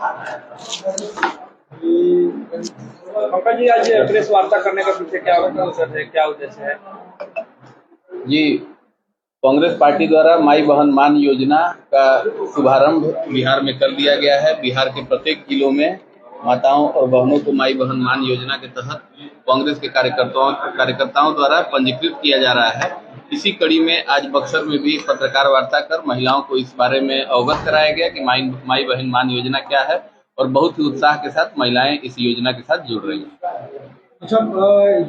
पंकज जी, आज प्रेस वार्ता करने का पीछे क्या मकसद है, क्या उद्देश्य है? जी, कांग्रेस पार्टी द्वारा माई बहन मान योजना का शुभारंभ बिहार में कर दिया गया है। बिहार के प्रत्येक जिलों में माताओं और बहनों को माई बहन मान योजना के तहत कांग्रेस के कार्यकर्ताओं द्वारा पंजीकृत किया जा रहा है। इसी कड़ी में आज बक्सर में भी पत्रकार वार्ता कर महिलाओं को इस बारे में अवगत कराया गया कि माई बहन मान योजना क्या है, और बहुत ही उत्साह के साथ महिलाएं इस योजना के साथ जुड़ रही हैं। अच्छा,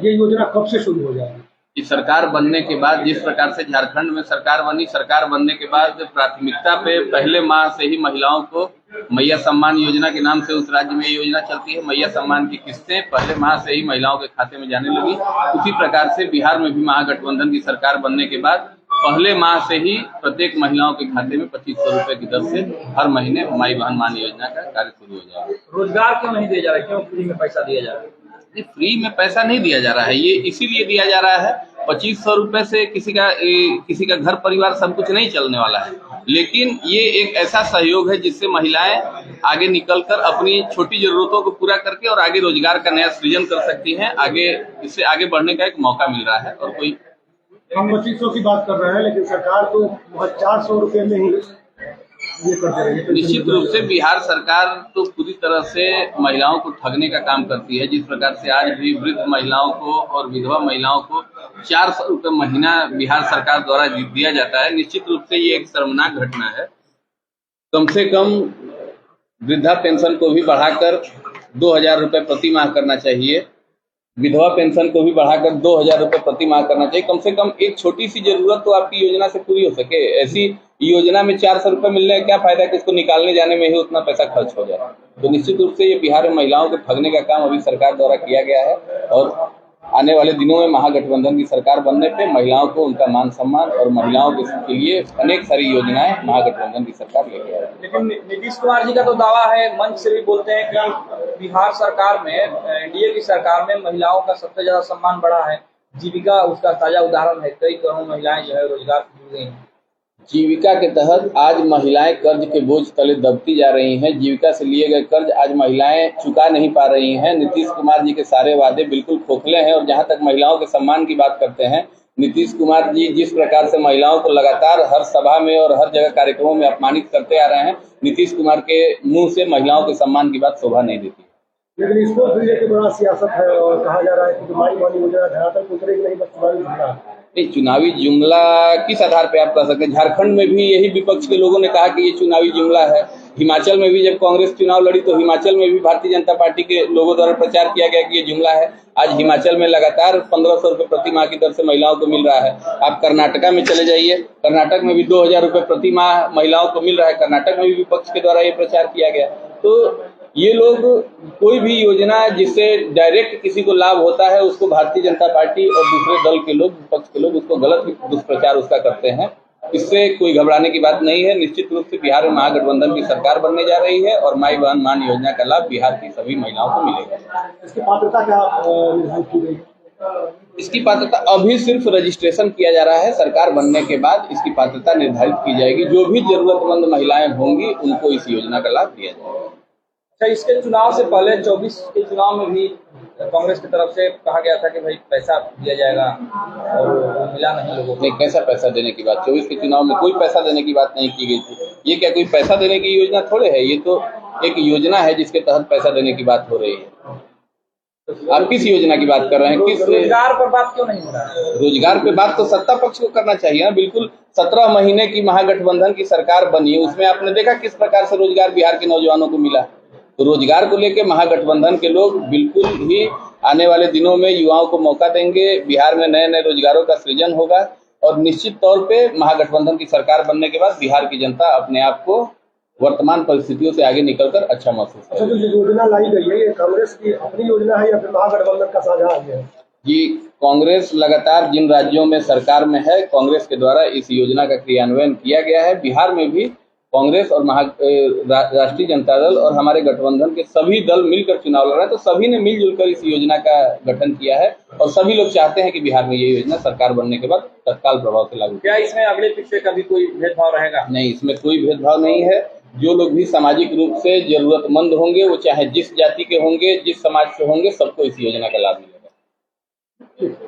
ये योजना कब से शुरू हो जाएगी? इस सरकार बनने के बाद, जिस प्रकार से झारखंड में सरकार बनी, सरकार बनने के बाद प्राथमिकता पे पहले माह से ही महिलाओं को मैया सम्मान योजना के नाम से उस राज्य में योजना चलती है। मैया सम्मान की किस्तें पहले माह से ही महिलाओं के खाते में जाने लगी। उसी प्रकार से बिहार में भी महागठबंधन की सरकार बनने के बाद पहले माह से ही प्रत्येक महिलाओं के खाते में 2500 रुपए की दर से हर महीने माई बहन मान योजना का कार्य शुरू हो जाएगा। रोजगार क्यों नहीं दिया जा रहा है? क्यों फ्री में पैसा दिया जा रहा है? फ्री में पैसा नहीं दिया जा रहा है, ये इसीलिए दिया जा रहा है 2500 रुपए से किसी का घर परिवार सब कुछ नहीं चलने वाला है, लेकिन ये एक ऐसा सहयोग है जिससे महिलाएं आगे निकलकर अपनी छोटी जरूरतों को पूरा करके और आगे रोजगार का नया सृजन कर सकती हैं। आगे इससे आगे बढ़ने का एक मौका मिल रहा है। और कोई हम 2500 की बात कर रहे हैं, लेकिन सरकार तो 400 रुपए में ही ये करते रही है। निश्चित रूप से बिहार सरकार तो पूरी तरह से महिलाओं को ठगने का काम करती है। जिस प्रकार से आज भी वृद्ध महिलाओं को और विधवा महिलाओं को 400 रुपए महीना बिहार सरकार द्वारा दिया जाता है, निश्चित रूप से ये एक शर्मनाक घटना है। कम से कम वृद्धा पेंशन को भी बढ़ाकर 2000 रुपए प्रति माह करना चाहिए, विधवा पेंशन को भी बढ़ाकर 2000 रुपए प्रति माह करना चाहिए। कम से कम एक छोटी सी जरूरत तो आपकी योजना से पूरी हो सके। ऐसी योजना में 400 रुपए मिलने का क्या फायदा कि इसको निकालने जाने में ही उतना पैसा खर्च हो जाए। तो निश्चित रूप से ये बिहार में महिलाओं को ठगने का काम अभी सरकार द्वारा किया गया है, और आने वाले दिनों में महागठबंधन की सरकार बनने पे महिलाओं को उनका मान सम्मान और महिलाओं के लिए अनेक सारी योजनाएं महागठबंधन की सरकार लेके आएगी। लेकिन नीतीश कुमार जी का तो दावा है, मंच से भी बोलते हैं कि बिहार सरकार में, एनडीए की सरकार में महिलाओं का सबसे ज्यादा सम्मान बढ़ा है। जीविका उसका ताजा उदाहरण है। कई करोड़ महिलाएं जो है रोजगार से जुड़ गई हैं। जीविका के तहत आज महिलाएं कर्ज के बोझ तले दबती जा रही हैं। जीविका से लिए गए कर्ज आज महिलाएं चुका नहीं पा रही हैं। नीतीश कुमार जी के सारे वादे बिल्कुल खोखले हैं। और जहां तक महिलाओं के सम्मान की बात करते हैं, नीतीश कुमार जी जिस प्रकार से महिलाओं को लगातार हर सभा में और हर जगह कार्यक्रमों में अपमानित करते आ रहे हैं, नीतीश कुमार के मुंह से महिलाओं के सम्मान की बात शोभा नहीं देती। लेकिन इसको लेकर बड़ा सियासत है और कहा जा रहा है कि माई बहन योजना धरातल पर उतरेगी नहीं, बस चुनावी जुमला। नहीं, चुनावी जुमला किस आधार पे आप कह सकते हैं? झारखंड में भी यही विपक्ष के लोगों ने कहा कि ये चुनावी जुमला है। हिमाचल में भी जब कांग्रेस चुनाव लड़ी तो हिमाचल में भी भारतीय जनता पार्टी के लोगों द्वारा प्रचार किया गया कि ये जुमला है। आज हिमाचल में लगातार 1500 रुपए प्रति माह की दर से महिलाओं को मिल रहा है। आप कर्नाटका में चले जाइए, कर्नाटक में भी 2000 रुपए प्रति माह महिलाओं को मिल रहा है। कर्नाटक में भी विपक्ष के द्वारा ये प्रचार किया गया। तो ये लोग कोई भी योजना जिससे डायरेक्ट किसी को लाभ होता है उसको भारतीय जनता पार्टी और दूसरे दल के लोग, विपक्ष के लोग उसको गलत दुष्प्रचार उसका करते हैं। इससे कोई घबराने की बात नहीं है। निश्चित रूप से बिहार में महागठबंधन की सरकार बनने जा रही है और माई बहन मान योजना का लाभ बिहार की सभी महिलाओं को मिलेगा। इसकी पात्रता क्या निर्धारित की गई? इसकी पात्रता अभी सिर्फ रजिस्ट्रेशन किया जा रहा है। सरकार बनने के बाद इसकी पात्रता निर्धारित की जाएगी। जो भी जरूरतमंद महिलाएं होंगी उनको इस योजना का लाभ दिया जाएगा। इसके चुनाव से पहले 24 के चुनाव में भी कांग्रेस की तरफ से कहा गया था कि भाई पैसा दिया जाएगा, और वो मिला नहीं लोगों को। नहीं, कैसा पैसा देने की बात? 24 के चुनाव में कोई पैसा देने की बात नहीं की गई थी। ये क्या कोई पैसा देने की योजना थोड़े है? ये तो एक योजना है जिसके तहत पैसा देने की बात हो रही है। आप किस योजना की बात कर रहे हैं? किस रोजगार पर बात क्यों नहीं हो रहा है? रोजगार पे बात तो सत्ता पक्ष को करना चाहिए ना। बिल्कुल 17 महीने की महागठबंधन की सरकार बनी, उसमें आपने देखा किस प्रकार से रोजगार बिहार के नौजवानों को मिला। तो रोजगार को लेकर महागठबंधन के लोग बिल्कुल ही आने वाले दिनों में युवाओं को मौका देंगे। बिहार में नए नए रोजगारों का सृजन होगा और निश्चित तौर पे महागठबंधन की सरकार बनने के बाद बिहार की जनता अपने आप को वर्तमान परिस्थितियों से आगे निकलकर अच्छा महसूस करेगी। अच्छा, तो जो योजना लाई गई है, ये कांग्रेस की अपनी योजना है या फिर महागठबंधन का साझा है? जी, कांग्रेस लगातार जिन राज्यों में सरकार में है, कांग्रेस के द्वारा इस योजना का क्रियान्वयन किया गया है। बिहार में भी कांग्रेस और राष्ट्रीय जनता दल और हमारे गठबंधन के सभी दल मिलकर चुनाव लड़ रहे हैं। तो सभी ने मिलजुल कर इस योजना का गठन किया है और सभी लोग चाहते हैं कि बिहार में ये योजना सरकार बनने के बाद तत्काल प्रभाव से लागू। क्या इसमें अगले पिछले का भी कोई भेदभाव रहेगा? नहीं, इसमें कोई भेदभाव नहीं है। जो लोग भी सामाजिक रूप से जरूरतमंद होंगे, वो चाहे जिस जाति के होंगे, जिस समाज से होंगे, सबको इस योजना का लाभ मिलेगा।